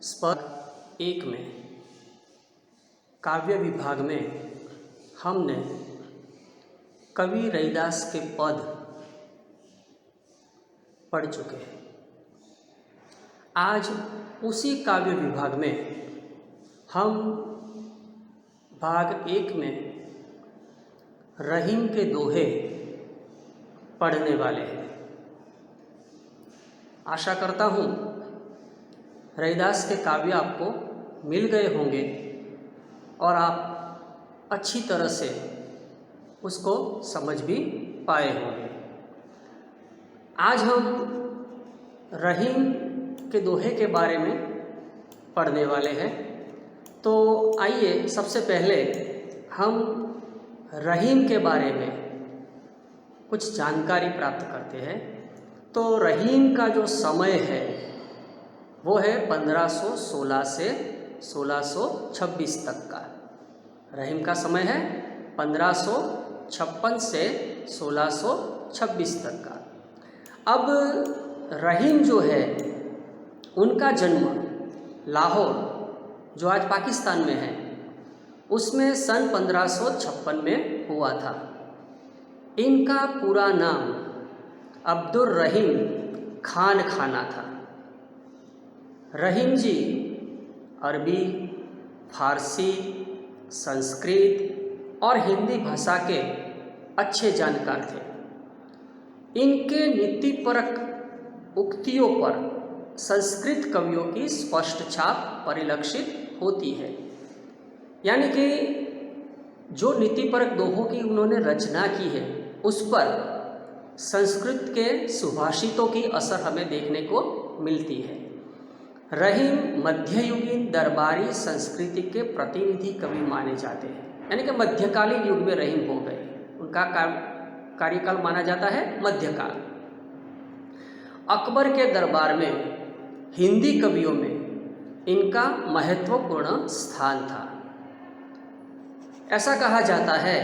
स्पर्ध 1 में काव्य विभाग में हमने कवि रैदास के पद पढ़ चुके हैं। आज उसी काव्य विभाग में हम भाग 1 में रहीम के दोहे पढ़ने वाले हैं। आशा करता हूँ रैदास के काव्य आपको मिल गए होंगे और आप अच्छी तरह से उसको समझ भी पाए होंगे। आज हम रहीम के दोहे के बारे में पढ़ने वाले हैं। तो आइए सबसे पहले हम रहीम के बारे में कुछ जानकारी प्राप्त करते हैं। तो रहीम का जो समय है वो है 1516 से 1626 तक का। रहीम का समय है 1556 से 1626 तक का। अब रहीम जो है उनका जन्म लाहौर, जो आज पाकिस्तान में है, उसमें सन 1556 में हुआ था। इनका पूरा नाम अब्दुल रहीम खान खाना था। रहीम जी अरबी, फारसी, संस्कृत और हिंदी भाषा के अच्छे जानकार थे। इनके नीतिपरक उक्तियों पर संस्कृत कवियों की स्पष्ट छाप परिलक्षित होती है। यानी कि जो नीतिपरक दोहों की उन्होंने रचना की है उस पर संस्कृत के सुभाषितों की असर हमें देखने को मिलती है। रहीम मध्ययुगीन दरबारी संस्कृति के प्रतिनिधि कवि माने जाते हैं। यानी कि मध्यकालीन युग में रहीम हो गए। उनका कार्यकाल माना जाता है मध्यकाल। अकबर के दरबार में हिंदी कवियों में इनका महत्वपूर्ण स्थान था। ऐसा कहा जाता है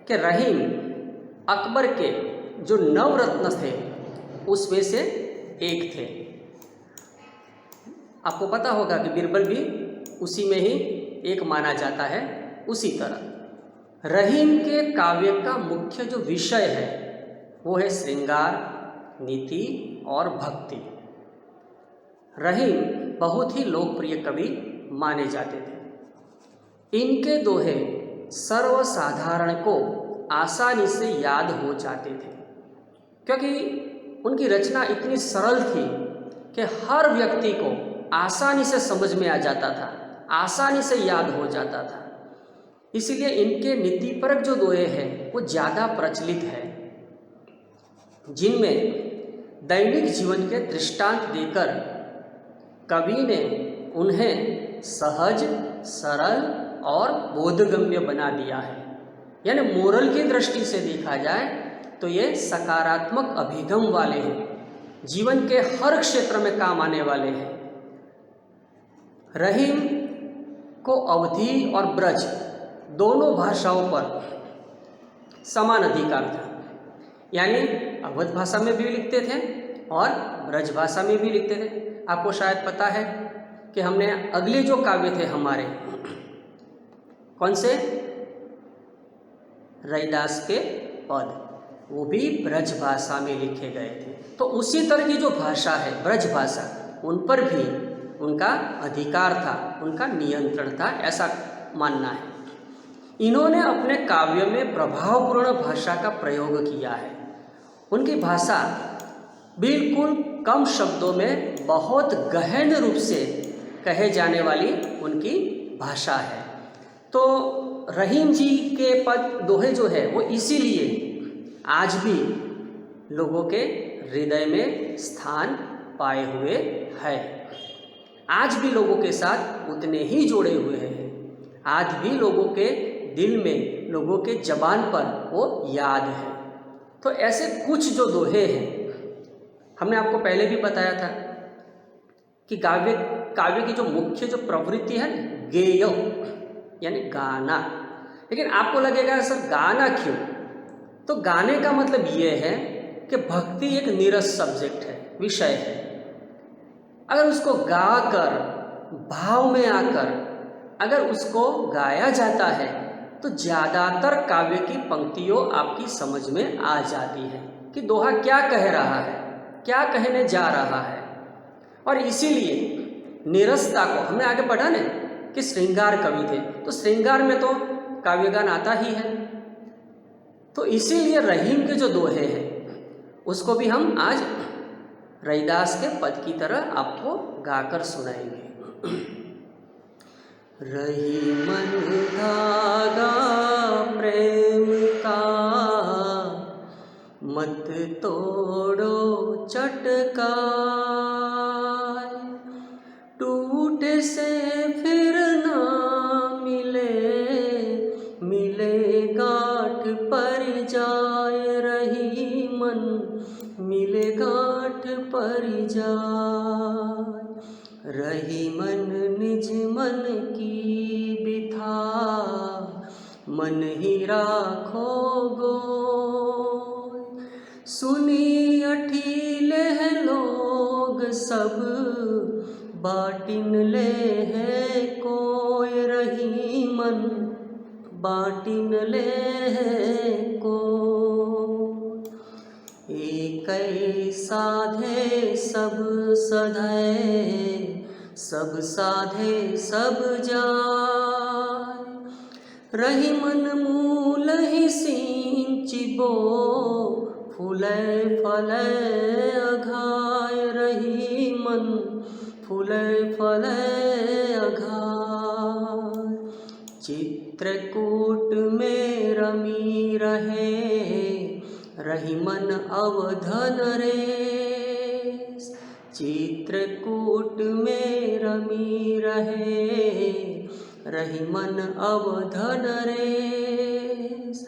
कि रहीम अकबर के जो नवरत्न थे उसमें से एक थे। आपको पता होगा कि बीरबल भी उसी में ही एक माना जाता है। उसी तरह रहीम के काव्य का मुख्य जो विषय है वो है श्रृंगार, नीति और भक्ति। रहीम बहुत ही लोकप्रिय कवि माने जाते थे। इनके दोहे सर्वसाधारण को आसानी से याद हो जाते थे, क्योंकि उनकी रचना इतनी सरल थी कि हर व्यक्ति को आसानी से समझ में आ जाता था, आसानी से याद हो जाता था। इसीलिए इनके नीतिपरक जो दोहे हैं वो ज़्यादा प्रचलित है, जिनमें दैनिक जीवन के दृष्टांत देकर कवि ने उन्हें सहज, सरल और बोधगम्य बना दिया है। यानी मोरल की दृष्टि से देखा जाए तो ये सकारात्मक अभिगम वाले हैं, जीवन के हर क्षेत्र में काम आने वाले हैं। रहीम को अवधी और ब्रज दोनों भाषाओं पर समान अधिकार था। यानी अवध भाषा में भी लिखते थे और ब्रज भाषा में भी लिखते थे। आपको शायद पता है कि हमने अगले जो काव्य थे हमारे, कौन से, रैदास के पद, वो भी ब्रज भाषा में लिखे गए थे। तो उसी तरह की जो भाषा है ब्रज भाषा, उन पर भी उनका अधिकार था, उनका नियंत्रण था, ऐसा मानना है। इन्होंने अपने काव्य में प्रभावपूर्ण भाषा का प्रयोग किया है। उनकी भाषा बिल्कुल कम शब्दों में बहुत गहन रूप से कहे जाने वाली उनकी भाषा है। तो रहीम जी के पद दोहे जो है वो इसीलिए आज भी लोगों के हृदय में स्थान पाए हुए है। आज भी लोगों के साथ उतने ही जुड़े हुए हैं। आज भी लोगों के दिल में, लोगों के जबान पर वो याद है। तो ऐसे कुछ जो दोहे हैं, हमने आपको पहले भी बताया था कि काव्य की जो मुख्य जो प्रवृत्ति है गेय, यानी गाना। लेकिन आपको लगेगा सर गाना क्यों? तो गाने का मतलब ये है कि भक्ति एक नीरस सब्जेक्ट है, विषय है। अगर उसको गा कर भाव में आकर अगर उसको गाया जाता है तो ज़्यादातर काव्य की पंक्तियों आपकी समझ में आ जाती है कि दोहा क्या कह रहा है, क्या कहने जा रहा है। और इसीलिए नीरसता को हमने आगे पढ़ा ना कि श्रृंगार कवि थे, तो श्रृंगार में तो काव्यगान आता ही है। तो इसीलिए रहीम के जो दोहे हैं उसको भी हम आज रैदास के पद की तरह आपको गाकर सुनाएंगे। रही मन धागा प्रेम का, मत तोड़ो चटका, टूटे से फिर ना मिले, मिले गांठ पर जाए, रही मन मिले गांठ पर जाए। रही मन निज मन की बिथा, मन ही राखो गोय, सुनी अठीले हैं लोग सब, बाटिन ले है कोय, रही मन बाटिन ले है कोय। एक साधे सब सधे, सब साधे सब जाय, रही मन मूल ही सिंचिबो, फूले फले अघाय, रही मन फूले फले अघाय। चित्रकूट में रमी रहे, रही मन अवधन रेस, चित्रकूट में रमी रहे, रही मन अवधन रेस।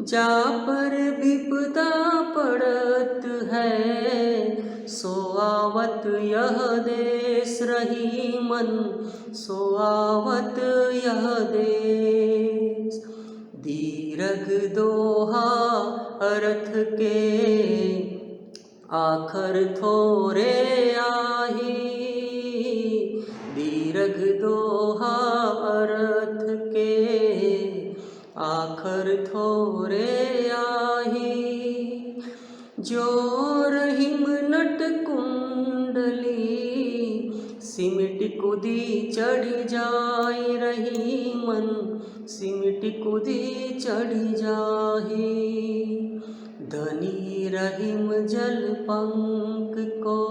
जा पर विपदा पड़त है, सो आवत यह देश, रही मन सो आवत यह देश। दीर्घ दोहा अर्थ के, आखर थोरे आही, दीर्घ दोहा अर्थ के, आखर थोरे आही। जो रहीम नट कुंडली, सिमट कुदी चढ़ जाए, रही मन सिमट कुदी चढ़ जाहे। धनी रहीम जल पंक को,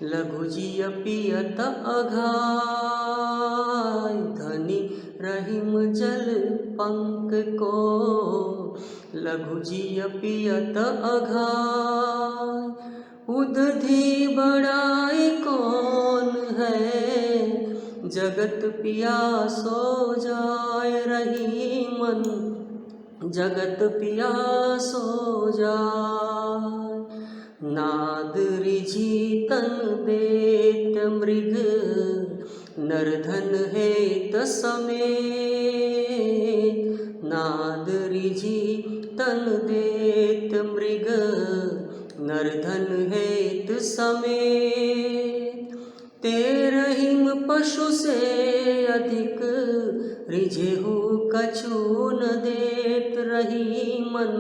लघु जिय पियत अघाय, धनी रहीम जल पंक को, लघु जिय पियत अघाय। उदधि बड़ाई कौन है, जगत पियासो जाय, रही मन जगत पियासो जाय। नाद रिझी तन देत मृग, नरधन हेत समेत, नाद रिझी तन देत मृग, नरधन हेत समेत। ते रहीम पशु से अधिक, रिझेहु कछु न देत, रही मन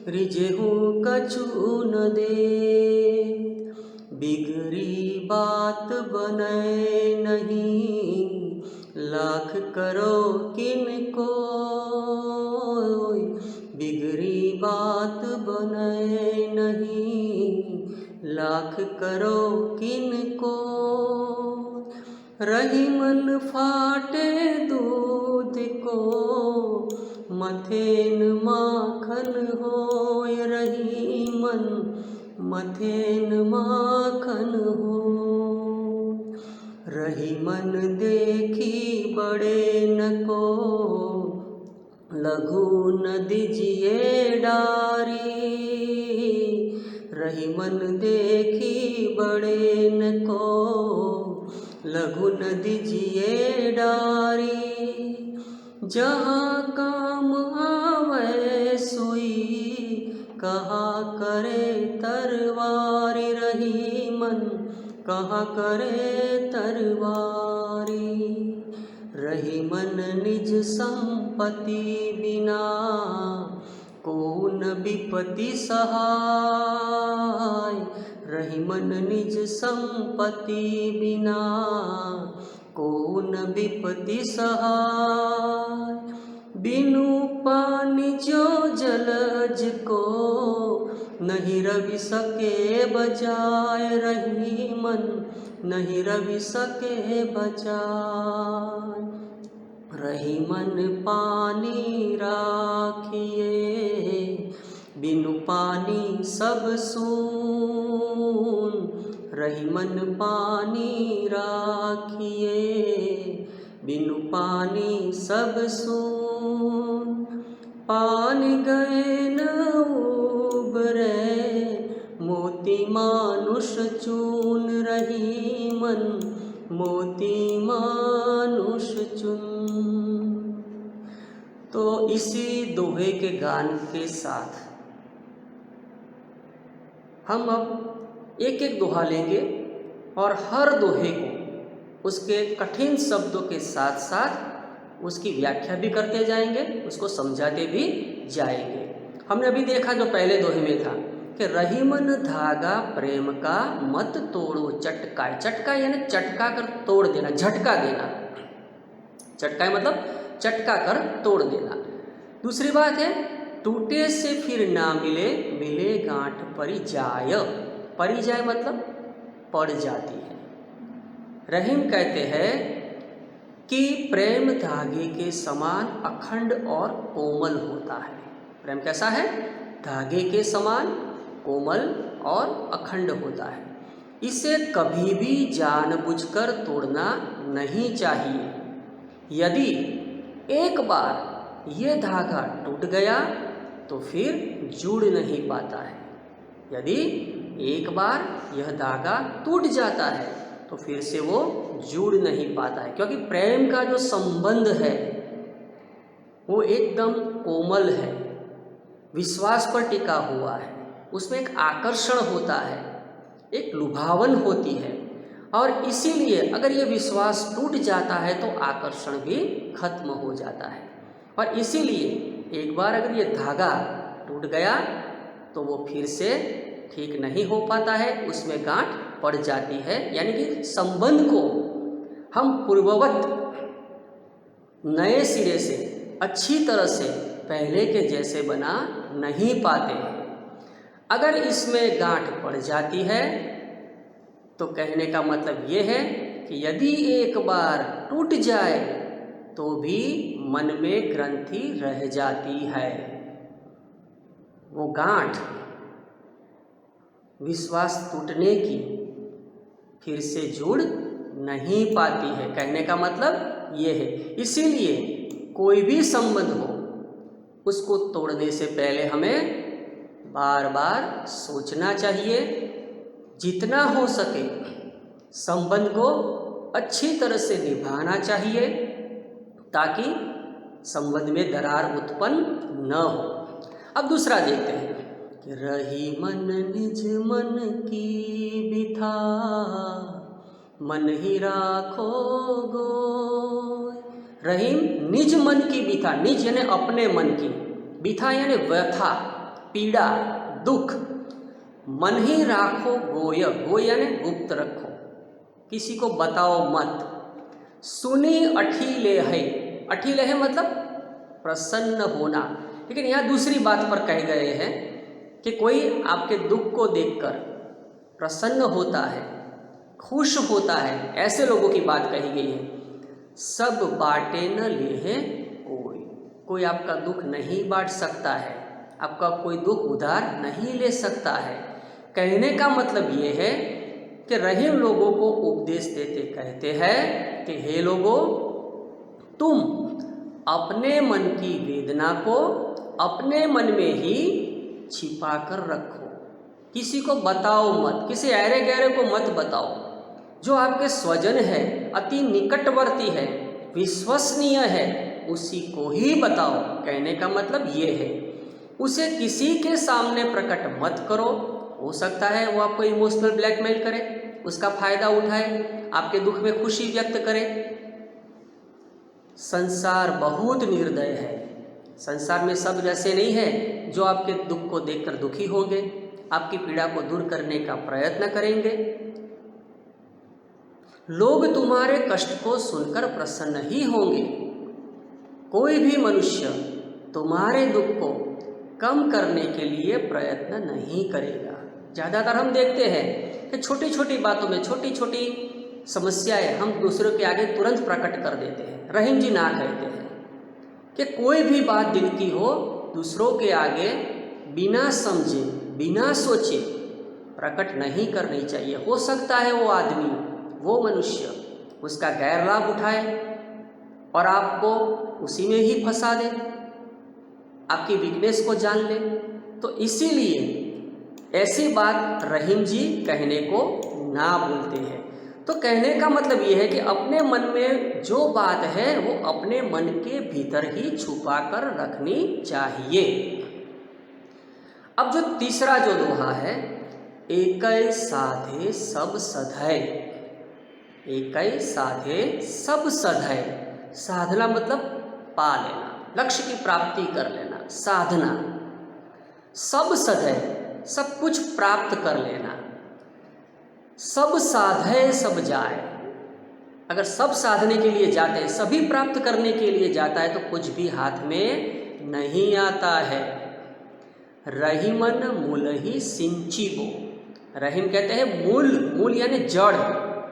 रिझेहु कछु न देत। बिगड़ी बात बनै नहीं, लाख करो किनको, बिगड़ी बात बनै नहीं, लाख करो किनको। रही मन फाटे दूध को, मथेन माखन होय, रही मन मथेन माखन हो। रही मन देखी बड़े न को, लघु न दीजिए डारी, रही मन देखी बड़े न को, लघु न दीजिए डारी। जहाँ काम आवे सुई, कहा करे तरवारी, रही मन कहाँ करे तरवारी, रही मन निज संपत्ति बिना, कौन विपत्ति सहाय। रही मन निज संपत्ति बिना, कौन विपत्ति सहाय। बिनु पानी जो जलज को, नहीं रवि सके बचाए। रही मन नहीं रवि सके बचाए। रही मन पानी राखिए, बिनु पानी सब सून। रही मन पानी राखिए, बिनु पानी सब सून। पानी गए न उबरे, मोती मानुष चून। रही मन मोती मानुष चुन। तो इसी दोहे के गान के साथ हम अब एक एक दोहा लेंगे और हर दोहे को उसके कठिन शब्दों के साथ साथ उसकी व्याख्या भी करते जाएंगे, उसको समझाते भी जाएंगे। हमने अभी देखा जो पहले दोहे में था कि रही मन धागा प्रेम का, मत तोड़ो चटकाए। चटका यानी चटका कर तोड़ देना, झटका देना। चटकाए मतलब चटका कर तोड़ देना। दूसरी बात है टूटे से फिर ना मिले, मिले गांठ परिजाय। परिजाय मतलब पड़ जाती है। रहीम कहते हैं कि प्रेम धागे के समान अखंड और कोमल होता है। प्रेम कैसा है? धागे के समान कोमल और अखंड होता है। इसे कभी भी जानबूझकर तोड़ना नहीं चाहिए। यदि एक बार ये धागा टूट गया तो फिर जुड़ नहीं पाता है। यदि एक बार यह धागा टूट जाता है तो फिर से वो जुड़ नहीं पाता है, क्योंकि प्रेम का जो संबंध है वो एकदम कोमल है, विश्वास पर टिका हुआ है। उसमें एक आकर्षण होता है, एक लुभावन होती है, और इसीलिए अगर ये विश्वास टूट जाता है तो आकर्षण भी खत्म हो जाता है। और इसीलिए एक बार अगर ये धागा टूट गया तो वो फिर से ठीक नहीं हो पाता है, उसमें गांठ पड़ जाती है। यानी कि संबंध को हम पूर्ववत नए सिरे से अच्छी तरह से पहले के जैसे बना नहीं पाते हैं। अगर इसमें गांठ पड़ जाती है तो कहने का मतलब ये है कि यदि एक बार टूट जाए तो भी मन में ग्रंथि रह जाती है। वो गांठ विश्वास टूटने की फिर से जुड़ नहीं पाती है। कहने का मतलब ये है। इसीलिए कोई भी संबंध हो उसको तोड़ने से पहले हमें बार बार सोचना चाहिए। जितना हो सके संबंध को अच्छी तरह से निभाना चाहिए ताकि संबंध में दरार उत्पन्न न हो। अब दूसरा देखते हैं कि रही मन निज मन की बिथा, मन ही राखो गोय। रही निज मन की बिथा, निज यानी अपने मन की, बिथा यानी व्यथा, पीड़ा, दुख। मन ही राखो गोय, गोय यानी गुप्त रखो, किसी को बताओ मत। सुनी अठीले है, अठीले है मतलब प्रसन्न होना। लेकिन यहाँ दूसरी बात पर कहे गए हैं कि कोई आपके दुख को देखकर प्रसन्न होता है, खुश होता है, ऐसे लोगों की बात कही गई है। सब बाटे न लेहे कोई, कोई आपका दुख नहीं बांट सकता है, आपका कोई दुख उधार नहीं ले सकता है। कहने का मतलब ये है कि रहीम लोगों को उपदेश देते कहते हैं कि हे लोगों, तुम अपने मन की वेदना को अपने मन में ही छिपा कर रखो, किसी को बताओ मत, किसी ऐरे गहरे को मत बताओ। जो आपके स्वजन है, अति निकटवर्ती है, विश्वसनीय है, उसी को ही बताओ। कहने का मतलब ये है उसे किसी के सामने प्रकट मत करो। हो सकता है वो आपको इमोशनल ब्लैकमेल करे, उसका फायदा उठाए, आपके दुख में खुशी व्यक्त करे। संसार बहुत निर्दय है। संसार में सब वैसे नहीं है जो आपके दुख को देखकर दुखी होंगे, आपकी पीड़ा को दूर करने का प्रयत्न करेंगे। लोग तुम्हारे कष्ट को सुनकर प्रसन्न ही होंगे। कोई भी मनुष्य तुम्हारे दुख को कम करने के लिए प्रयत्न नहीं करेगा। ज़्यादातर हम देखते हैं कि छोटी छोटी बातों में, छोटी छोटी समस्याएं हम दूसरों के आगे तुरंत प्रकट कर देते हैं। रहीम जी ना कहते हैं कि कोई भी बात दिल की हो, दूसरों के आगे बिना समझे, बिना सोचे प्रकट नहीं करनी चाहिए। हो सकता है वो आदमी, वो मनुष्य उसका गैर लाभ उठाए और आपको उसी में ही फंसा दे, आपकी वीकनेस को जान ले। तो इसीलिए ऐसी बात रहीम जी कहने को ना बोलते हैं। तो कहने का मतलब ये है कि अपने मन में जो बात है वो अपने मन के भीतर ही छुपा कर रखनी चाहिए। अब जो तीसरा जो दोहा है, एकै साधे सब सधै। एकै साधे सब सधै। साधना मतलब पा लेना, लक्ष्य की प्राप्ति कर लेना, साधना। सब सधै, सब कुछ प्राप्त कर लेना। सब साधे सब जाए। अगर सब साधने के लिए जाते हैं, सभी प्राप्त करने के लिए जाता है, तो कुछ भी हाथ में नहीं आता है। रहीमन मूल ही सिंचिबो। रहीम कहते हैं मूल, मूल यानी जड़,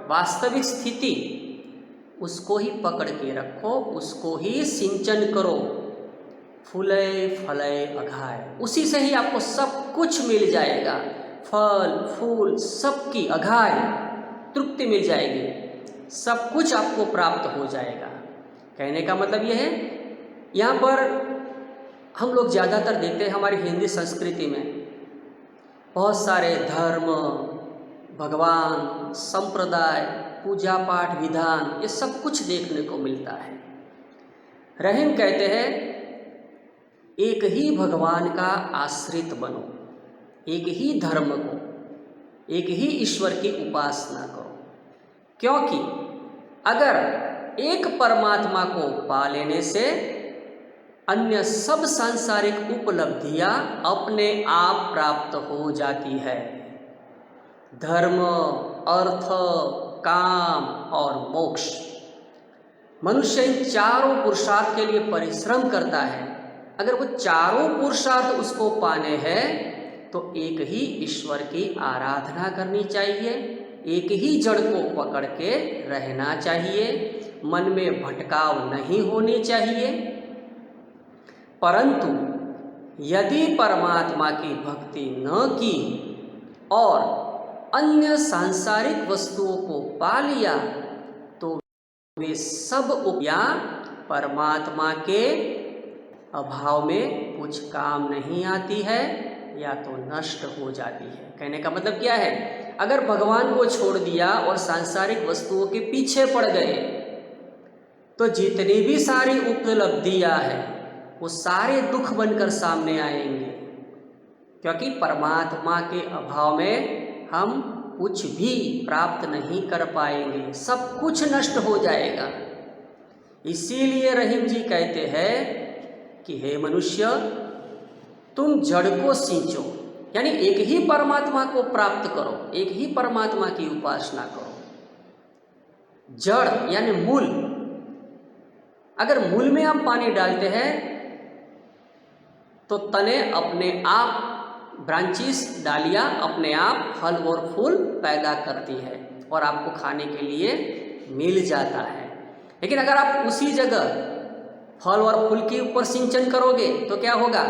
वास्तविक स्थिति, उसको ही पकड़ के रखो, उसको ही सिंचन करो। फूले फले अघाय, उसी से ही आपको सब कुछ मिल जाएगा। फल फूल सबकी अघाय, तृप्ति मिल जाएगी, सब कुछ आपको प्राप्त हो जाएगा। कहने का मतलब यह है, यहाँ पर हम लोग ज़्यादातर देखते हैं हमारी हिंदी संस्कृति में बहुत सारे धर्म, भगवान, संप्रदाय, पूजा पाठ, विधान, ये सब कुछ देखने को मिलता है। रहीम कहते हैं एक ही भगवान का आश्रित बनो, एक ही धर्म को, एक ही ईश्वर की उपासना करो। क्योंकि अगर एक परमात्मा को पा लेने से अन्य सब सांसारिक उपलब्धियां अपने आप प्राप्त हो जाती है। धर्म, अर्थ, काम और मोक्ष। मनुष्य इन चारों पुरुषार्थ के लिए परिश्रम करता है। अगर वो चारों पुरुषार्थ उसको पाने हैं तो एक ही ईश्वर की आराधना करनी चाहिए, एक ही जड़ को पकड़ के रहना चाहिए, मन में भटकाव नहीं होनी चाहिए। परंतु यदि परमात्मा की भक्ति न की और अन्य सांसारिक वस्तुओं को पा लिया तो वे सब उपया परमात्मा के अभाव में कुछ काम नहीं आती है या तो नष्ट हो जाती है। कहने का मतलब क्या है, अगर भगवान को छोड़ दिया और सांसारिक वस्तुओं के पीछे पड़ गए तो जितनी भी सारी उपलब्धियां हैं वो सारे दुख बनकर सामने आएंगे, क्योंकि परमात्मा के अभाव में हम कुछ भी प्राप्त नहीं कर पाएंगे, सब कुछ नष्ट हो जाएगा। इसीलिए रहीम जी कहते हैं कि हे मनुष्य, तुम जड़ को सींचो, यानी एक ही परमात्मा को प्राप्त करो, एक ही परमात्मा की उपासना करो। जड़ यानी मूल। अगर मूल में आप पानी डालते हैं तो तने अपने आप, ब्रांचेस, डालियां अपने आप फल और फूल पैदा करती है और आपको खाने के लिए मिल जाता है। लेकिन अगर आप उसी जगह फल और फूल के ऊपर सिंचन करोगे तो क्या होगा,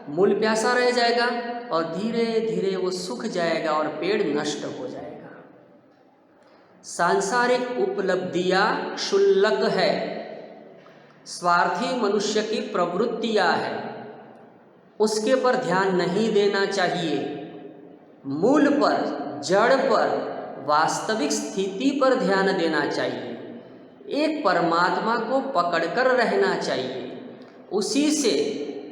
मूल प्यासा रह जाएगा और धीरे धीरे वो सूख जाएगा और पेड़ नष्ट हो जाएगा। सांसारिक उपलब्धियां क्षुल्लक है, स्वार्थी मनुष्य की प्रवृत्तियां है, उसके पर ध्यान नहीं देना चाहिए। मूल पर, जड़ पर, वास्तविक स्थिति पर ध्यान देना चाहिए। एक परमात्मा को पकड़कर रहना चाहिए, उसी से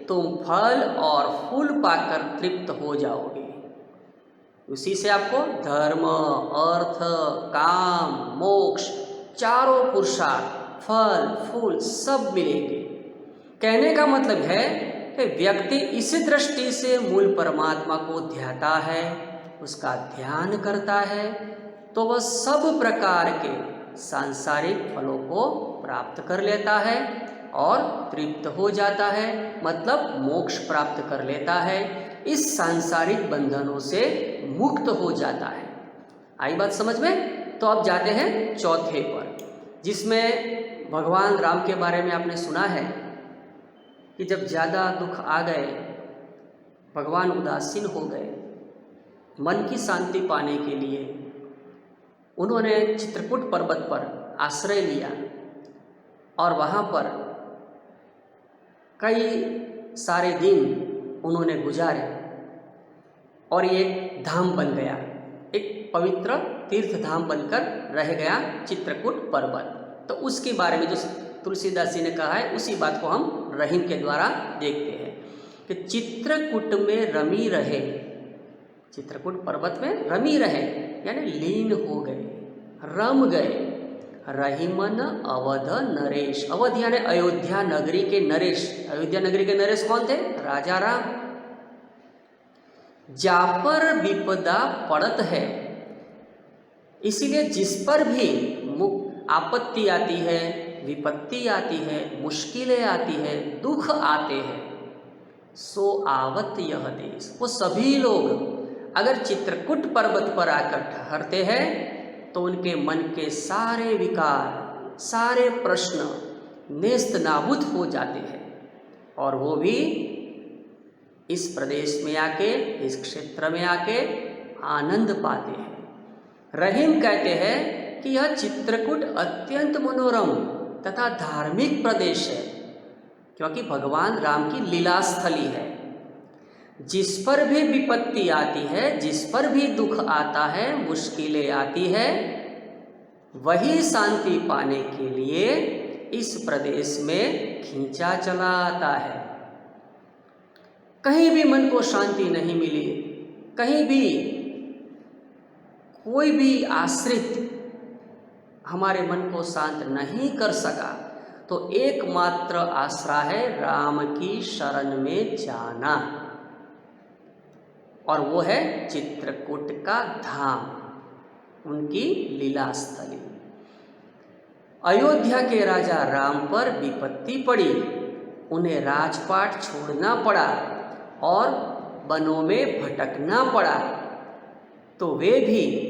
तुम फल और फूल पाकर तृप्त हो जाओगे। उसी से आपको धर्म, अर्थ, काम, मोक्ष, चारों पुरुषार्थ, फल फूल सब मिलेंगे। कहने का मतलब है कि व्यक्ति इसी दृष्टि से मूल परमात्मा को ध्याता है, उसका ध्यान करता है, तो वह सब प्रकार के सांसारिक फलों को प्राप्त कर लेता है और तृप्त हो जाता है, मतलब मोक्ष प्राप्त कर लेता है, इस सांसारिक बंधनों से मुक्त हो जाता है। आई बात समझ में? तो अब जाते हैं चौथे पर, जिसमें भगवान राम के बारे में आपने सुना है कि जब ज़्यादा दुख आ गए, भगवान उदासीन हो गए, मन की शांति पाने के लिए उन्होंने चित्रकूट पर्वत पर आश्रय लिया और वहाँ पर कई सारे दिन उन्होंने गुजारे और ये धाम बन गया, एक पवित्र तीर्थ धाम बनकर रह गया चित्रकूट पर्वत। तो उसके बारे में जो तुलसीदास जी ने कहा है, उसी बात को हम रहीम के द्वारा देखते हैं कि चित्रकूट में रमी रहे, चित्रकूट पर्वत में रमी रहे यानी लीन हो गए, रम गए। रहीमन अवध नरेश, अवध यानी अयोध्या नगरी के नरेश। अयोध्या नगरी के नरेश कौन थे? राजा राम। जा पर विपदा पड़त है, इसीलिए जिस पर भी आपत्ति आती है, विपत्ति आती है, मुश्किलें आती है, दुख आते हैं, सो आवत यह देश, वो सभी लोग अगर चित्रकूट पर्वत पर आकर ठहरते हैं तो उनके मन के सारे विकार, सारे प्रश्न नेस्त नाबूद हो जाते हैं और वो भी इस प्रदेश में आके, इस क्षेत्र में आके आनंद पाते हैं। रहीम कहते हैं कि यह चित्रकूट अत्यंत मनोरम तथा धार्मिक प्रदेश है, क्योंकि भगवान राम की लीला स्थली है। जिस पर भी विपत्ति आती है, जिस पर भी दुख आता है, मुश्किलें आती है, वही शांति पाने के लिए इस प्रदेश में खींचा चला आता है। कहीं भी मन को शांति नहीं मिली, कहीं भी कोई भी आश्रित हमारे मन को शांत नहीं कर सका, तो एकमात्र आसरा है राम की शरण में जाना, और वो है चित्रकूट का धाम, उनकी लीला स्थली। अयोध्या के राजा राम पर विपत्ति पड़ी, उन्हें राजपाट छोड़ना पड़ा और वनों में भटकना पड़ा, तो वे भी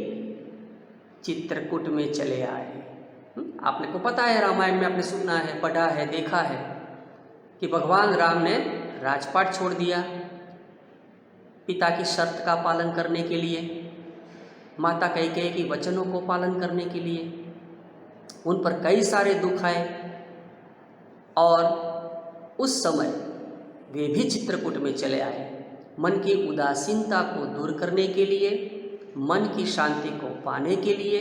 चित्रकूट में चले आए। आपने को पता है, रामायण में आपने सुना है, पढ़ा है, देखा है कि भगवान राम ने राजपाट छोड़ दिया पिता की शर्त का पालन करने के लिए, माता कैकेयी की वचनों को पालन करने के लिए। उन पर कई सारे दुख आए और उस समय वे भी चित्रकूट में चले आए, मन की उदासीनता को दूर करने के लिए, मन की शांति को पाने के लिए।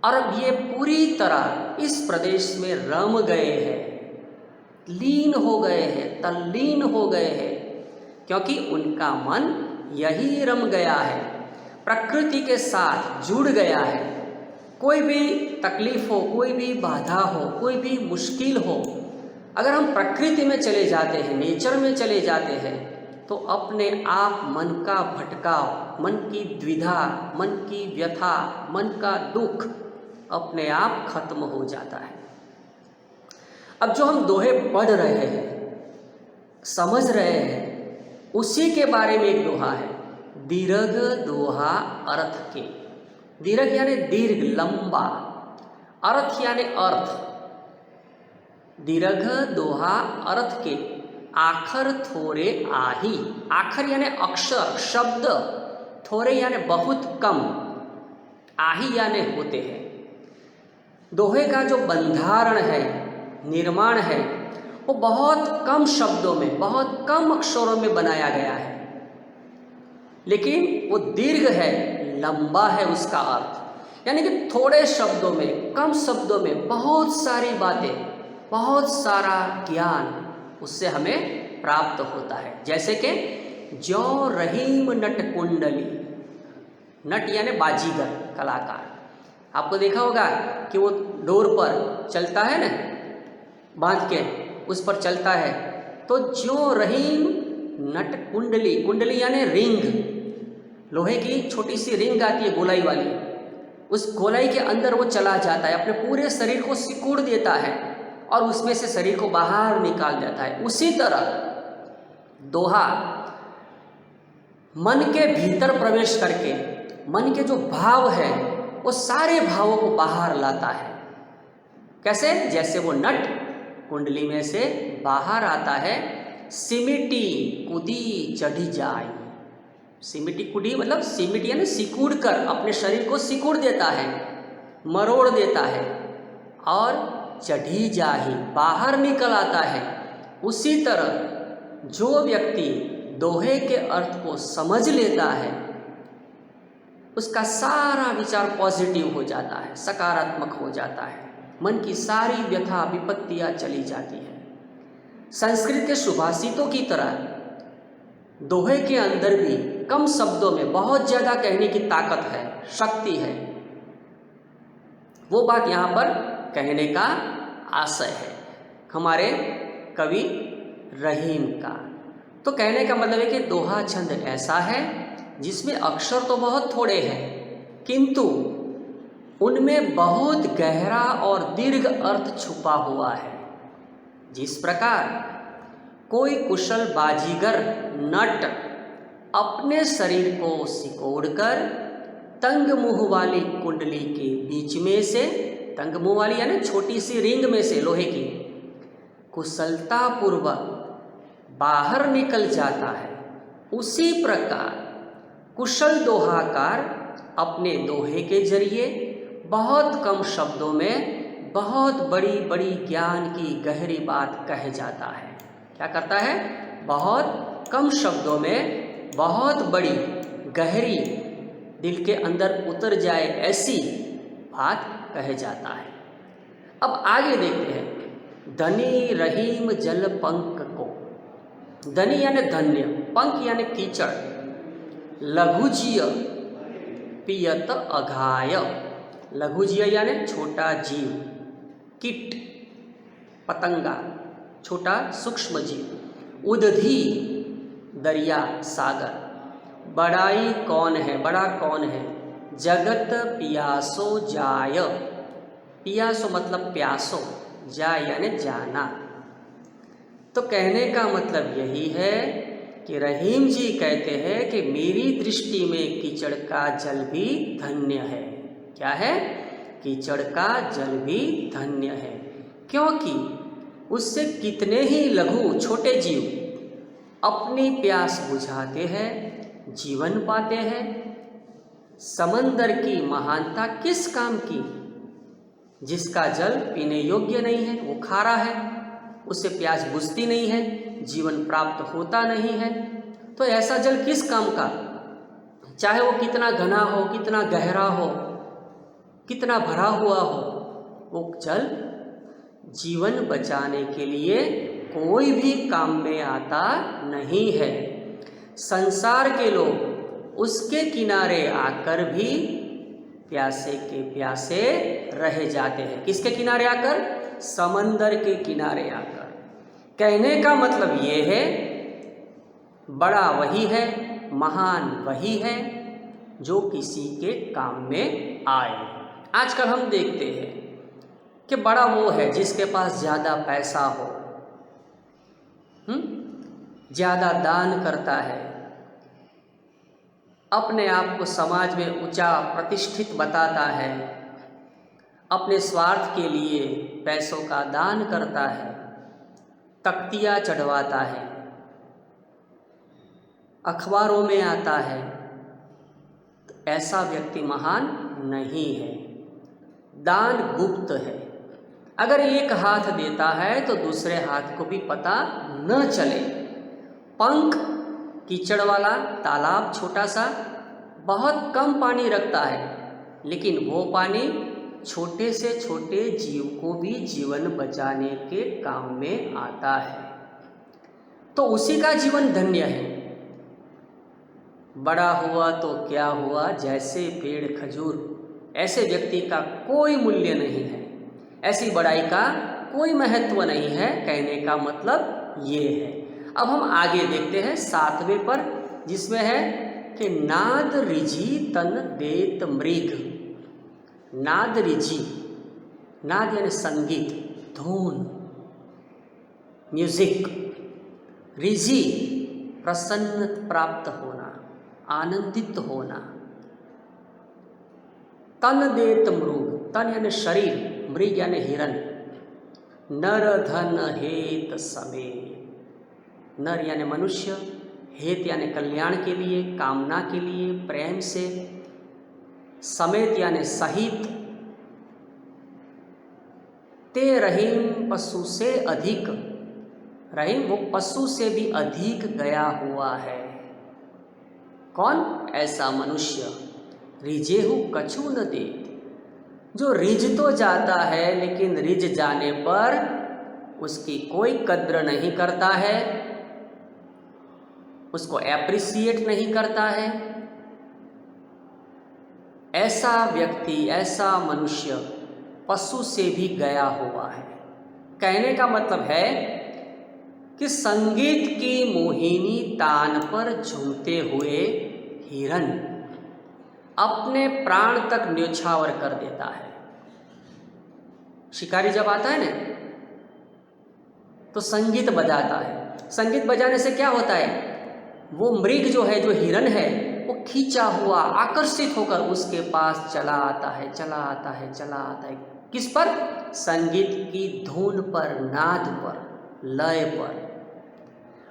और अब ये पूरी तरह इस प्रदेश में रम गए हैं, लीन हो गए हैं, तल्लीन हो गए हैं, क्योंकि उनका मन यही रम गया है, प्रकृति के साथ जुड़ गया है। कोई भी तकलीफ हो, कोई भी बाधा हो, कोई भी मुश्किल हो, अगर हम प्रकृति में चले जाते हैं, नेचर में चले जाते हैं, तो अपने आप मन का भटकाव, मन की द्विधा, मन की व्यथा, मन का दुख अपने आप खत्म हो जाता है। अब जो हम दोहे पढ़ रहे हैं, समझ रहे हैं, उसी के बारे में एक दोहा है, दीर्घ दोहा अर्थ के। दीर्घ यानी दीर्घ, लंबा, अर्थ यानी अर्थ। दीर्घ दोहा अर्थ के, आखर थोरे आही। आखर यानी अक्षर, शब्द, थोरे यानी बहुत कम, आही यानी होते हैं। दोहे का जो बंधारण है, निर्माण है, वो बहुत कम शब्दों में, बहुत कम अक्षरों में बनाया गया है, लेकिन वो दीर्घ है, लंबा है उसका अर्थ। यानी कि थोड़े शब्दों में, कम शब्दों में बहुत सारी बातें, बहुत सारा ज्ञान उससे हमें प्राप्त होता है। जैसे कि जो रहीम नट कुंडली, नट यानी बाजीगर, कलाकार। आपको देखा होगा कि वो डोर पर चलता है ना, बांध के उस पर चलता है, तो जो रहीम नट कुंडली, कुंडली यानी रिंग, लोहे की छोटी सी रिंग आती है गोलाई वाली, उस गोलाई के अंदर वो चला जाता है, अपने पूरे शरीर को सिकुड़ देता है और उसमें से शरीर को बाहर निकाल देता है। उसी तरह दोहा मन के भीतर प्रवेश करके मन के जो भाव है वो सारे भावों को बाहर लाता है। कैसे? जैसे वो नट कुंडली में से बाहर आता है, सिमिटी कुदी चढ़ी जाए। सिमिटी कुदी मतलब सिमिटी यानी सिकुड़ कर अपने शरीर को सिकुड़ देता है, मरोड़ देता है और चढ़ी जाही बाहर निकल आता है। उसी तरह जो व्यक्ति दोहे के अर्थ को समझ लेता है उसका सारा विचार पॉजिटिव हो जाता है, सकारात्मक हो जाता है, मन की सारी व्यथा विपत्तियां चली जाती है। संस्कृत के सुभाषितों की तरह दोहे के अंदर भी कम शब्दों में बहुत ज़्यादा कहने की ताकत है, शक्ति है। वो बात यहाँ पर कहने का आशय है हमारे कवि रहीम का। तो कहने का मतलब है कि दोहा छंद ऐसा है जिसमें अक्षर तो बहुत थोड़े हैं किंतु उनमें बहुत गहरा और दीर्घ अर्थ छुपा हुआ है। जिस प्रकार कोई कुशल बाजीगर नट अपने शरीर को सिकोड़कर तंग मुंह वाली कुंडली के बीच में से, तंग मुंह वाली यानी छोटी सी रिंग में से लोहे की, कुशलतापूर्वक बाहर निकल जाता है, उसी प्रकार कुशल दोहाकार अपने दोहे के जरिए बहुत कम शब्दों में बहुत बड़ी बड़ी ज्ञान की गहरी बात कह जाता है। क्या करता है? बहुत कम शब्दों में बहुत बड़ी गहरी, दिल के अंदर उतर जाए ऐसी बात कह जाता है। अब आगे देखते हैं। धनी रहीम जल पंक को, धनी यानी धन्य, पंक यानी कीचड़, लघुजीय पियत अघाय, लघुजीय यानी छोटा जीव, कीट पतंगा, छोटा सूक्ष्म जीव, उदधी दरिया सागर, बड़ाई कौन है, बड़ा कौन है, जगत पियासो जाय, पियासो मतलब प्यासो, जाय यानी जाना। तो कहने का मतलब यही है कि रहीम जी कहते हैं कि मेरी दृष्टि में कीचड़ का जल भी धन्य है। क्या है? कीचड़ का जल भी धन्य है, क्योंकि उससे कितने ही लघु छोटे जीव अपनी प्यास बुझाते हैं, जीवन पाते हैं। समंदर की महानता किस काम की? जिसका जल पीने योग्य नहीं है, वो खारा है, उससे प्यास बुझती नहीं है, जीवन प्राप्त होता नहीं है, तो ऐसा जल किस काम का? चाहे वो कितना घना हो, कितना गहरा हो, कितना भरा हुआ हो, वो जल जीवन बचाने के लिए कोई भी काम में आता नहीं है। संसार के लोग उसके किनारे आकर भी प्यासे के प्यासे रह जाते हैं। किसके किनारे आकर? समंदर के किनारे आकर। कहने का मतलब ये है, बड़ा वही है, महान वही है जो किसी के काम में आए। आजकल हम देखते हैं कि बड़ा वो है जिसके पास ज़्यादा पैसा हो, ज़्यादा दान करता है, अपने आप को समाज में ऊंचा प्रतिष्ठित बताता है, अपने स्वार्थ के लिए पैसों का दान करता है, तख्तियाँ चढ़वाता है, अखबारों में आता है, तो ऐसा व्यक्ति महान नहीं है। दान गुप्त है। अगर एक हाथ देता है तो दूसरे हाथ को भी पता न चले। पंख कीचड़ वाला तालाब छोटा सा, बहुत कम पानी रखता है, लेकिन वो पानी छोटे से छोटे जीव को भी जीवन बचाने के काम में आता है, तो उसी का जीवन धन्य है। बड़ा हुआ तो क्या हुआ, जैसे पेड़ खजूर। ऐसे व्यक्ति का कोई मूल्य नहीं है, ऐसी बड़ाई का कोई महत्व नहीं है, कहने का मतलब ये है। अब हम आगे देखते हैं 7वें पर, जिसमें है कि नाद रिझी तन देत मृग। नाद रिझी, नाद यानी संगीत, धुन, म्यूजिक। रिझी प्रसन्न प्राप्त होना, आनंदित होना। तन देत मृग, तन यानी शरीर, मृग यानी हिरण। नर धन हेत समेत, नर यानी मनुष्य, हेत यानी कल्याण के लिए, कामना के लिए, प्रेम से, समेत यानी सहित। ते रहीम पशु से अधिक, रहीम वो पशु से भी अधिक गया हुआ है। कौन? ऐसा मनुष्य। रिझेहु कछु न देत, जो रिझ तो जाता है लेकिन रिझ जाने पर उसकी कोई कद्र नहीं करता है, उसको एप्रिसिएट नहीं करता है। ऐसा व्यक्ति, ऐसा मनुष्य पशु से भी गया हुआ है। कहने का मतलब है कि संगीत की मोहिनी तान पर झूमते हुए हिरन अपने प्राण तक न्योछावर कर देता है। शिकारी जब आता है ना तो संगीत बजाता है। संगीत बजाने से क्या होता है, वो मृग जो है, जो हिरन है, वो खींचा हुआ, आकर्षित होकर उसके पास चला आता है, चला आता है, चला आता है। किस पर? संगीत की धुन पर, नाद पर, लय पर।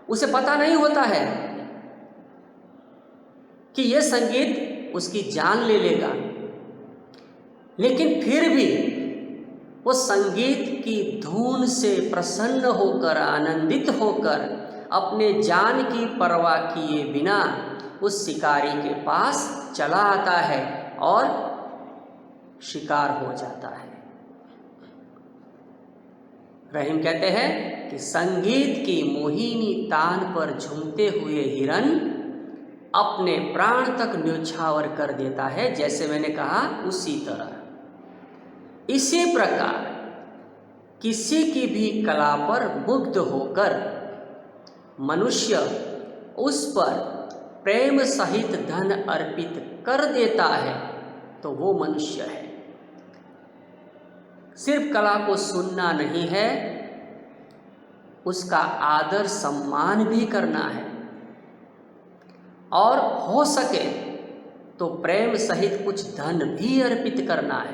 उसे पता नहीं होता है कि यह संगीत उसकी जान ले लेगा, लेकिन फिर भी वो संगीत की धुन से प्रसन्न होकर, आनंदित होकर, अपने जान की परवाह किए बिना उस शिकारी के पास चला आता है और शिकार हो जाता है। रहीम कहते हैं कि संगीत की मोहिनी तान पर झूमते हुए हिरन अपने प्राण तक न्योछावर कर देता है। जैसे मैंने कहा उसी तरह, इसी प्रकार किसी की भी कला पर मुग्ध होकर मनुष्य उस पर प्रेम सहित धन अर्पित कर देता है तो वो मनुष्य है। सिर्फ कला को सुनना नहीं है, उसका आदर सम्मान भी करना है, और हो सके तो प्रेम सहित कुछ धन भी अर्पित करना है,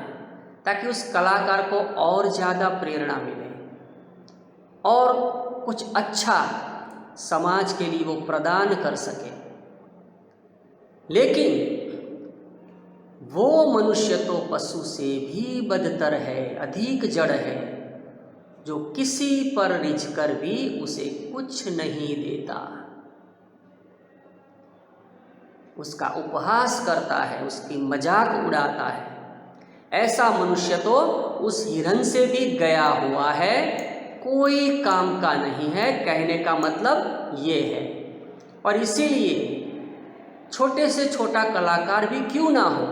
ताकि उस कलाकार को और ज़्यादा प्रेरणा मिले और कुछ अच्छा समाज के लिए वो प्रदान कर सके। लेकिन वो मनुष्य तो पशु से भी बदतर है, अधिक जड़ है, जो किसी पर रिझ कर भी उसे कुछ नहीं देता, उसका उपहास करता है, उसकी मजाक उड़ाता है। ऐसा मनुष्य तो उस हिरन से भी गया हुआ है, कोई काम का नहीं है। कहने का मतलब ये है। और इसीलिए छोटे से छोटा कलाकार भी क्यों ना हो,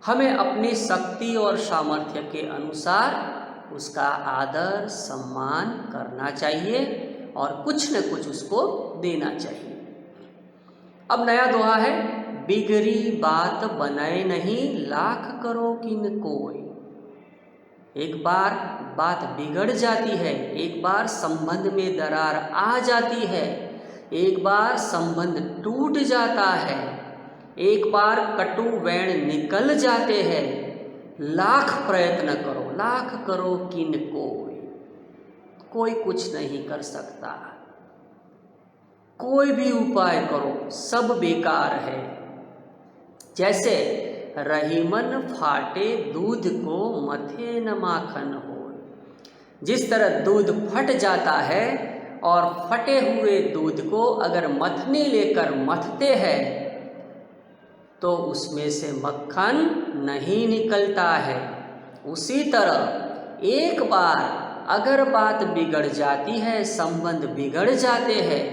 हमें अपनी शक्ति और सामर्थ्य के अनुसार उसका आदर सम्मान करना चाहिए और कुछ न कुछ उसको देना चाहिए। अब नया दोहा है, बिगड़ी बात बनाए नहीं, लाख करो किन कोई। एक बार बात बिगड़ जाती है, एक बार संबंध में दरार आ जाती है, एक बार संबंध टूट जाता है, एक बार कटु वैण निकल जाते हैं। लाख प्रयत्न करो, लाख करो किन कोई कुछ नहीं कर सकता। कोई भी उपाय करो, सब बेकार है। जैसे रहीमन फाटे दूध को मथे न माखन हो। जिस तरह दूध फट जाता है और फटे हुए दूध को अगर मथनी लेकर मथते हैं तो उसमें से मक्खन नहीं निकलता है। उसी तरह एक बार अगर बात बिगड़ जाती है, संबंध बिगड़ जाते हैं,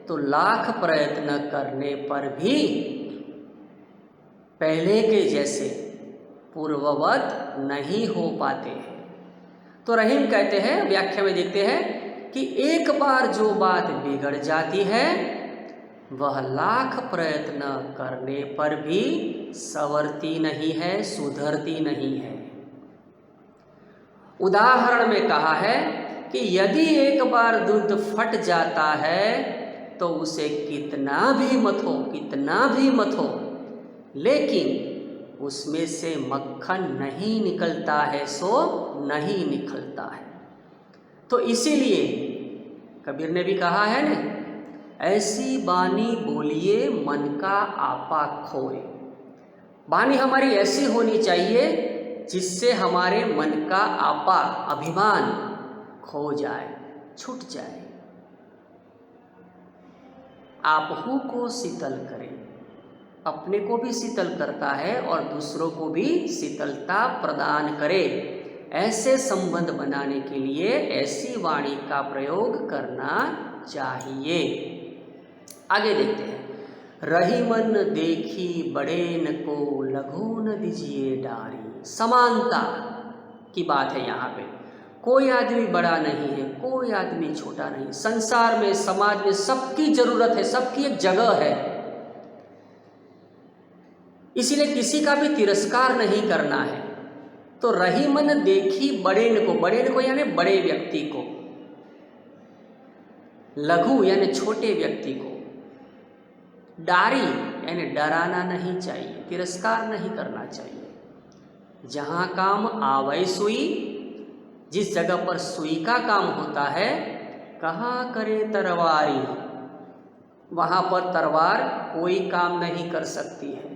तो लाख प्रयत्न करने पर भी पहले के जैसे पूर्ववत नहीं हो पाते हैं। तो रहीम कहते हैं, व्याख्या में देखते हैं कि एक बार जो बात बिगड़ जाती है वह लाख प्रयत्न करने पर भी संवरती नहीं है, सुधरती नहीं है। उदाहरण में कहा है कि यदि एक बार दूध फट जाता है तो उसे कितना भी मथो, लेकिन उसमें से मक्खन नहीं निकलता है, सो नहीं निकलता है। तो इसीलिए कबीर ने भी कहा है ना, ऐसी बानी बोलिए मन का आपा खोए। बानी हमारी ऐसी होनी चाहिए जिससे हमारे मन का आपा, अभिमान खो जाए, छूट जाए। आपहू को शीतल करे, अपने को भी शीतल करता है और दूसरों को भी शीतलता प्रदान करे। ऐसे संबंध बनाने के लिए ऐसी वाणी का प्रयोग करना चाहिए। आगे देखते हैं, रही मन देखी बड़ेन को लघु न दीजिए डारी। समानता की बात है यहाँ पे। कोई आदमी बड़ा नहीं है, कोई आदमी छोटा नहीं। संसार में, समाज में सबकी जरूरत है, सबकी एक जगह है। इसीलिए किसी का भी तिरस्कार नहीं करना है। तो रही मन देखी बड़ेन को यानी बड़े व्यक्ति को, लघु यानी छोटे व्यक्ति को, डारी यानी डराना नहीं चाहिए, तिरस्कार नहीं करना चाहिए। जहाँ काम आवै सुई, जिस जगह पर सुई का काम होता है, कहाँ करे तरवारी, वहाँ पर तलवार कोई काम नहीं कर सकती है।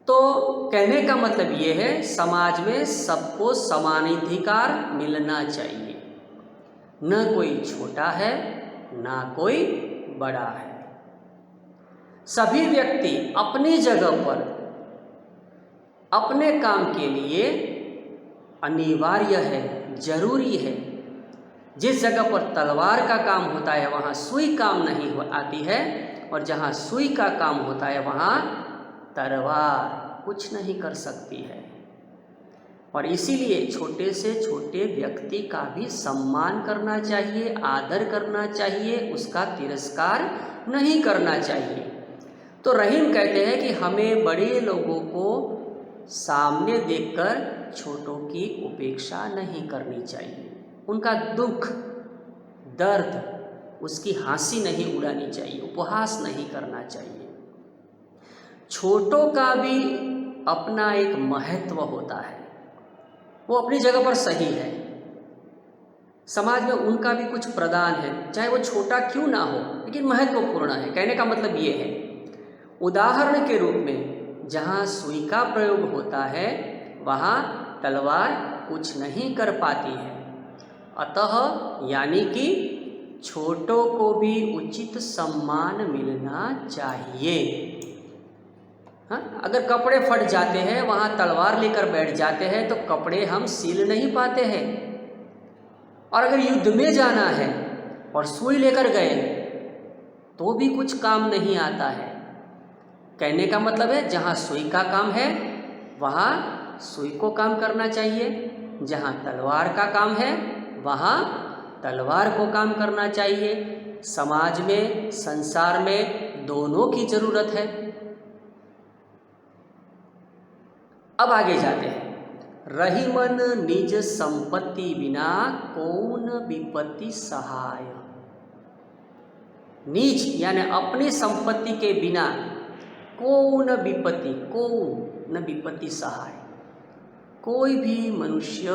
तो कहने का मतलब ये है, समाज में सबको समानाधिकार मिलना चाहिए। न कोई छोटा है, ना कोई बड़ा है। सभी व्यक्ति अपनी जगह पर अपने काम के लिए अनिवार्य है, जरूरी है। जिस जगह पर तलवार का काम होता है वहाँ सुई काम नहीं आती है, और जहाँ सुई का काम होता है वहाँ तलवार कुछ नहीं कर सकती है। और इसीलिए छोटे से छोटे व्यक्ति का भी सम्मान करना चाहिए, आदर करना चाहिए, उसका तिरस्कार नहीं करना चाहिए। तो रहीम कहते हैं कि हमें बड़े लोगों को सामने देखकर छोटों की उपेक्षा नहीं करनी चाहिए। उनका दुख, दर्द, उसकी हंसी नहीं उड़ानी चाहिए, उपहास नहीं करना चाहिए। छोटों का भी अपना एक महत्व होता है, वो अपनी जगह पर सही है। समाज में उनका भी कुछ प्रदान है, चाहे वो छोटा क्यों ना हो, लेकिन महत्वपूर्ण है। कहने का मतलब ये है, उदाहरण के रूप में जहाँ सुई का प्रयोग होता है वहाँ तलवार कुछ नहीं कर पाती है। अतः यानी कि छोटों को भी उचित सम्मान मिलना चाहिए। हाँ, अगर कपड़े फट जाते हैं, वहाँ तलवार लेकर बैठ जाते हैं तो कपड़े हम सिल नहीं पाते हैं। और अगर युद्ध में जाना है और सुई लेकर गए तो भी कुछ काम नहीं आता है। कहने का मतलब है, जहाँ सुई का काम है वहाँ सुई को काम करना चाहिए, जहाँ तलवार का काम है वहाँ तलवार को काम करना चाहिए। समाज में, संसार में दोनों की जरूरत है। अब आगे जाते हैं, रही मन निज संपत्ति बिना कौन विपत्ति सहाय। निज यानी अपनी संपत्ति के बिना कौन विपत्ति सहाय, कोई भी मनुष्य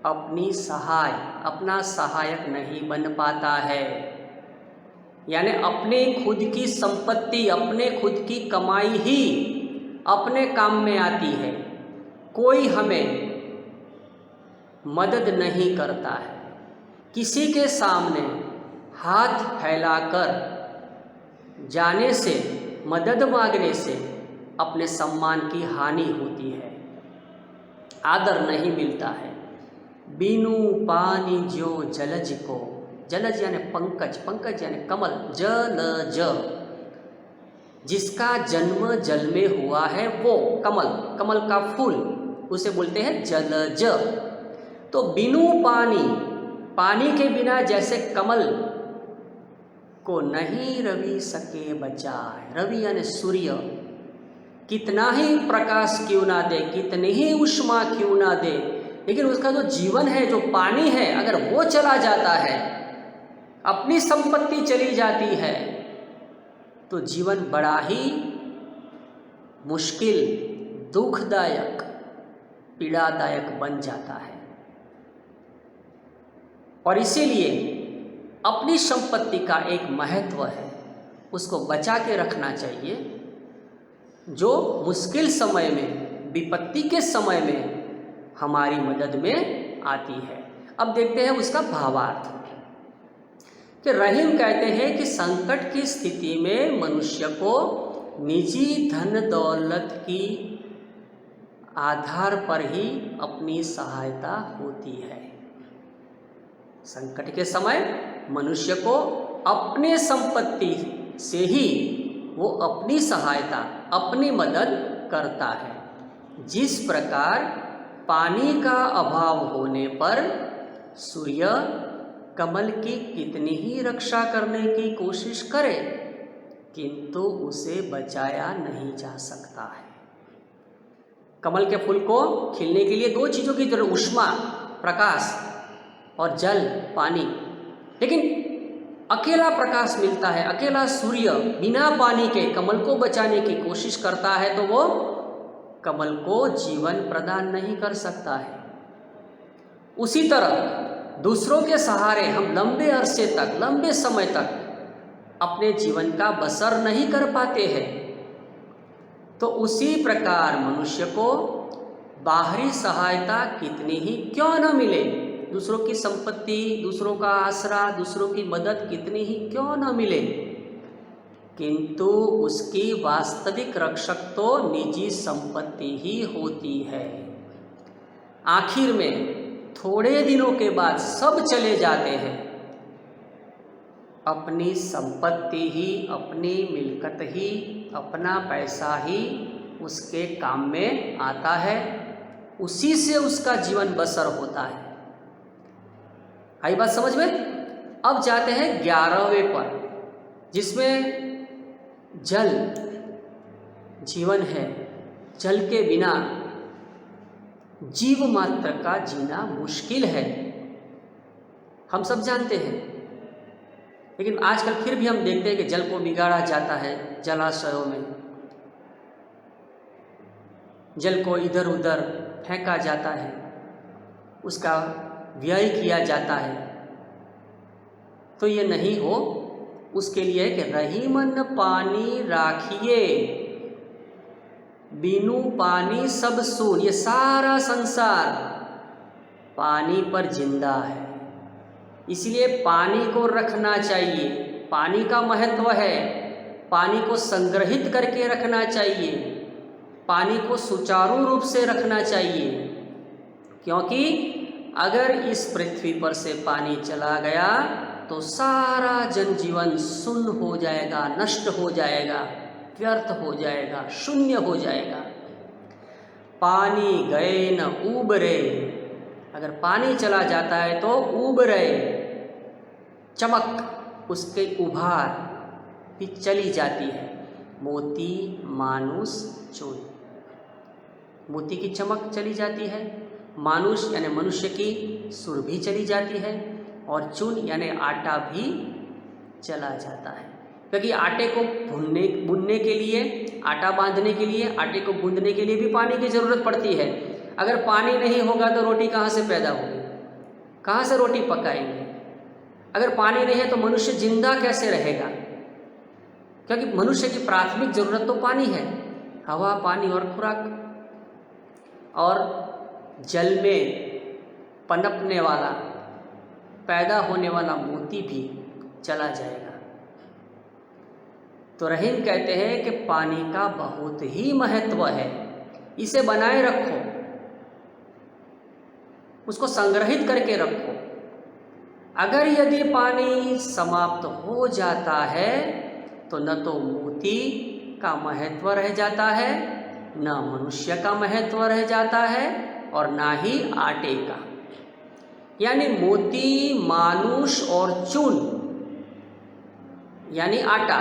अपनी सहाय, अपना सहायक नहीं बन पाता है। यानी अपने खुद की संपत्ति, अपने खुद की कमाई ही अपने काम में आती है। कोई हमें मदद नहीं करता है। किसी के सामने हाथ फैलाकर जाने से, मदद मांगने से अपने सम्मान की हानि होती है, आदर नहीं मिलता है। बिनु पानी जो जलज को जलज यानी पंकज, पंकज यानी कमल, जलज, जिसका जन्म जल में हुआ है वो कमल, कमल का फूल, उसे बोलते हैं जलज। तो बिनु पानी, पानी के बिना जैसे कमल को नहीं रवि सके बचाए, रवि यानी सूर्य, कितना ही प्रकाश क्यों ना दे, कितनी ही उष्मा क्यों ना दे, लेकिन उसका जो जीवन है, जो पानी है, अगर वो चला जाता है, अपनी संपत्ति चली जाती है, तो जीवन बड़ा ही मुश्किल, दुखदायक, पीड़ादायक बन जाता है। और इसीलिए अपनी संपत्ति का एक महत्व है, उसको बचा के रखना चाहिए, जो मुश्किल समय में, विपत्ति के समय में हमारी मदद में आती है। अब देखते हैं उसका भावार्थ कि रहीम कहते हैं कि संकट की स्थिति में मनुष्य को निजी धन दौलत की आधार पर ही अपनी सहायता होती है। संकट के समय मनुष्य को अपने संपत्ति से ही वो अपनी सहायता, अपनी मदद करता है। जिस प्रकार पानी का अभाव होने पर सूर्य कमल की कितनी ही रक्षा करने की कोशिश करे, किंतु उसे बचाया नहीं जा सकता है। कमल के फूल को खिलने के लिए दो चीज़ों की जरूरत, उष्मा, प्रकाश, और जल, पानी। लेकिन अकेला प्रकाश मिलता है, अकेला सूर्य बिना पानी के कमल को बचाने की कोशिश करता है, तो वो कमल को जीवन प्रदान नहीं कर सकता है। उसी तरह दूसरों के सहारे हम लंबे अरसे तक, लंबे समय तक अपने जीवन का बसर नहीं कर पाते हैं। तो उसी प्रकार मनुष्य को बाहरी सहायता कितनी ही क्यों न मिले, दूसरों की संपत्ति, दूसरों का आसरा, दूसरों की मदद कितनी ही क्यों न मिले, किंतु उसकी वास्तविक रक्षक तो निजी संपत्ति ही होती है। आखिर में थोड़े दिनों के बाद सब चले जाते हैं, अपनी संपत्ति ही, अपनी मिल्कत ही, अपना पैसा ही उसके काम में आता है, उसी से उसका जीवन बसर होता है। आई बात समझ में? अब जाते हैं 11वें पर, जिसमें जल जीवन है। जल के बिना जीव मात्र का जीना मुश्किल है, हम सब जानते हैं। लेकिन आजकल फिर भी हम देखते हैं कि जल को बिगाड़ा जाता है, जलाशयों में जल को इधर उधर फेंका जाता है, उसका व्यय किया जाता है। तो ये नहीं हो, उसके लिए कि रहीमन पानी राखिए, बिनु पानी सब सून। ये सारा संसार पानी पर जिंदा है, इसलिए पानी को रखना चाहिए। पानी का महत्व है, पानी को संग्रहित करके रखना चाहिए, पानी को सुचारू रूप से रखना चाहिए, क्योंकि अगर इस पृथ्वी पर से पानी चला गया तो सारा जनजीवन शून्य हो जाएगा, नष्ट हो जाएगा, व्यर्थ हो जाएगा, शून्य हो जाएगा। पानी गए न उबरे, अगर पानी चला जाता है तो उबरे, चमक, उसके उभार भी चली जाती है। मोती मानुष चून, मोती की चमक चली जाती है, मानुष यानी मनुष्य की सुर भी चली जाती है, और चून यानी आटा भी चला जाता है। क्योंकि आटे को बुनने के लिए, आटा बांधने के लिए, आटे को गूंदने के लिए भी पानी की ज़रूरत पड़ती है। अगर पानी नहीं होगा तो रोटी कहाँ से पैदा होगी, कहाँ से रोटी पकाएंगे? अगर पानी नहीं है तो मनुष्य जिंदा कैसे रहेगा? क्योंकि मनुष्य की प्राथमिक जरूरत तो पानी है, हवा, पानी और खुराक। और जल में पनपने वाला, पैदा होने वाला मोती भी चला जाएगा। तो रहीम कहते हैं कि पानी का बहुत ही महत्व है, इसे बनाए रखो, उसको संग्रहित करके रखो। अगर यदि पानी समाप्त हो जाता है तो न तो मोती का महत्व रह जाता है, न मनुष्य का महत्व रह जाता है और ना ही आटे का। यानी मोती, मानुष और चून यानी आटा,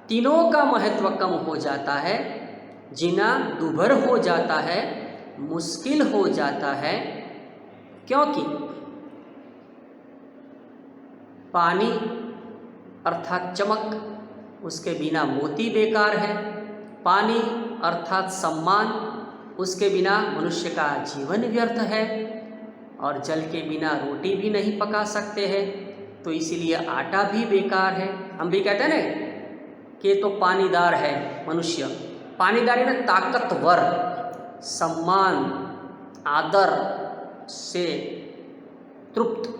तीनों का महत्व कम हो जाता है, जीना दुभर हो जाता है, मुश्किल हो जाता है। क्योंकि पानी अर्थात चमक, उसके बिना मोती बेकार है। पानी अर्थात सम्मान, उसके बिना मनुष्य का जीवन व्यर्थ है। और जल के बिना रोटी भी नहीं पका सकते हैं, तो इसीलिए आटा भी बेकार है। हम भी कहते हैं ना कि ये तो पानीदार है मनुष्य, पानीदार है ना, ताकतवर, सम्मान, आदर से तृप्त,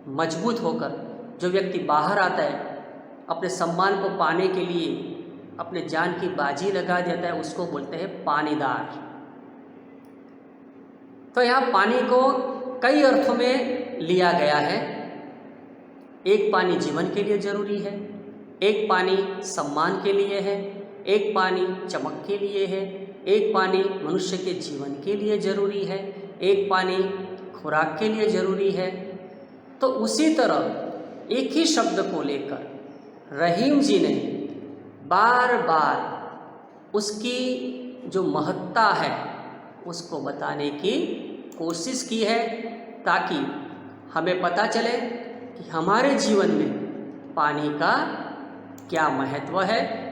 मजबूत होकर जो व्यक्ति बाहर आता है, अपने सम्मान को पाने के लिए अपने जान की बाजी लगा देता है, उसको बोलते हैं पानीदार। तो यहाँ पानी को कई अर्थों में लिया गया है। एक पानी जीवन के लिए जरूरी है, एक पानी सम्मान के लिए है, एक पानी चमक के लिए है, एक पानी मनुष्य के जीवन के लिए जरूरी है, एक पानी खुराक के लिए जरूरी है। तो उसी तरह एक ही शब्द को लेकर रहीम जी ने बार बार उसकी जो महत्ता है उसको बताने की कोशिश की है, ताकि हमें पता चले कि हमारे जीवन में पानी का क्या महत्व है